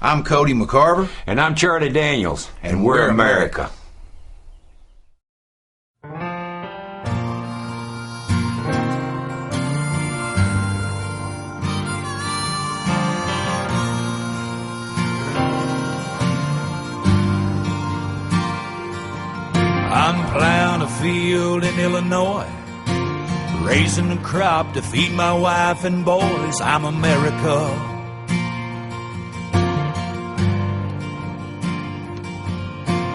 I'm Cody McCarver. And I'm Charlie Daniels. And we're America. I'm plowing a field in Illinois, raising a crop to feed my wife and boys. I'm America.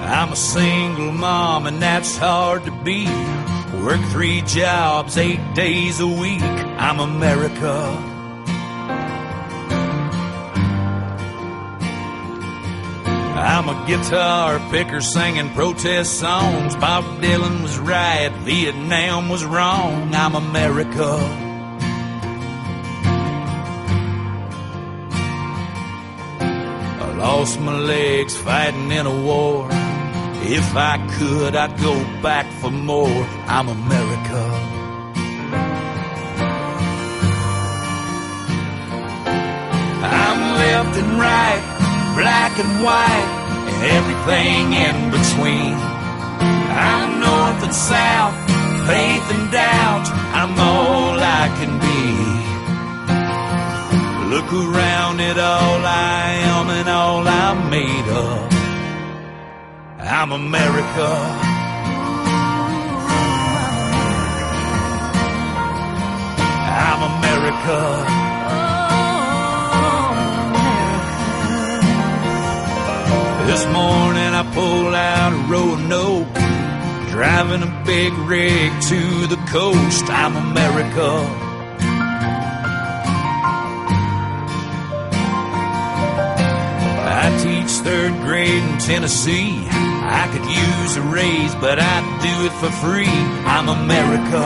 I'm a single mom and that's hard to be. Work 3 jobs, 8 days a week. I'm America. I'm a guitar picker singing protest songs. Bob Dylan was right, Vietnam was wrong. I'm America. I lost my legs fighting in a war. If I could, I'd go back for more. I'm America. I'm left and right, black and white, and everything in between. I'm north and south, faith and doubt. I'm all I can be. Look around at all I am and all I'm made of. I'm America. I'm America. This morning I pulled out a Roanoke, driving a big rig to the coast. I'm America. I teach 3rd grade in Tennessee. I could use a raise, but I'd do it for free. I'm America.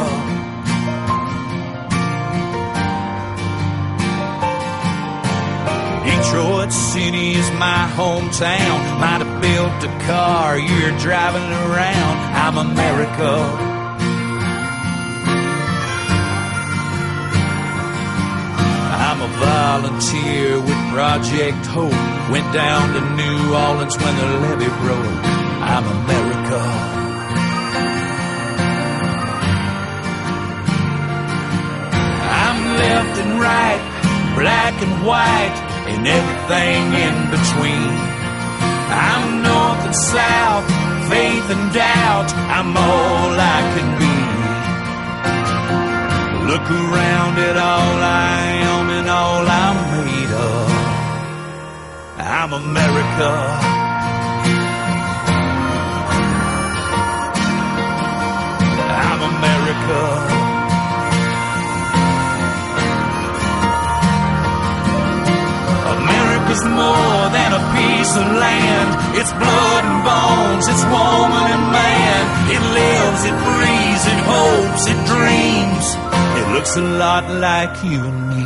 Detroit City is my hometown. Might have built a car you're driving around. I'm America. I'm a volunteer with Project Hope. Went down to New Orleans when the levee broke. I'm America. I'm left and right, black and white, and everything in between. I'm north and south, faith and doubt. I'm all I can be. Look around at all I am and all I'm made of. I'm America. I'm America. America's more than a piece of land. It's blood and bones, it's woman and man. It lives, it breathes, it hopes, it dreams. It looks a lot like you and me.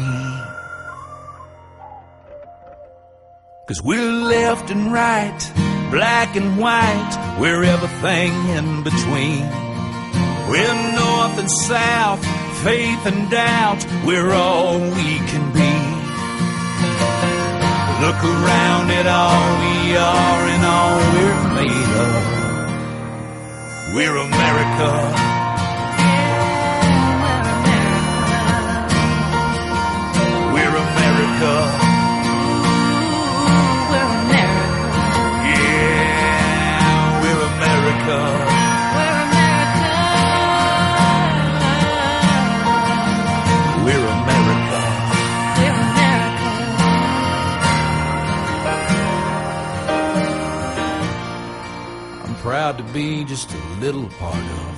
'Cause we're left and right, black and white, we're everything in between. We're north and south, faith and doubt, we're all we can be. Look around at all we are and all we're made of. We're America. We're America. Yeah, we're America. Proud to be just a little part of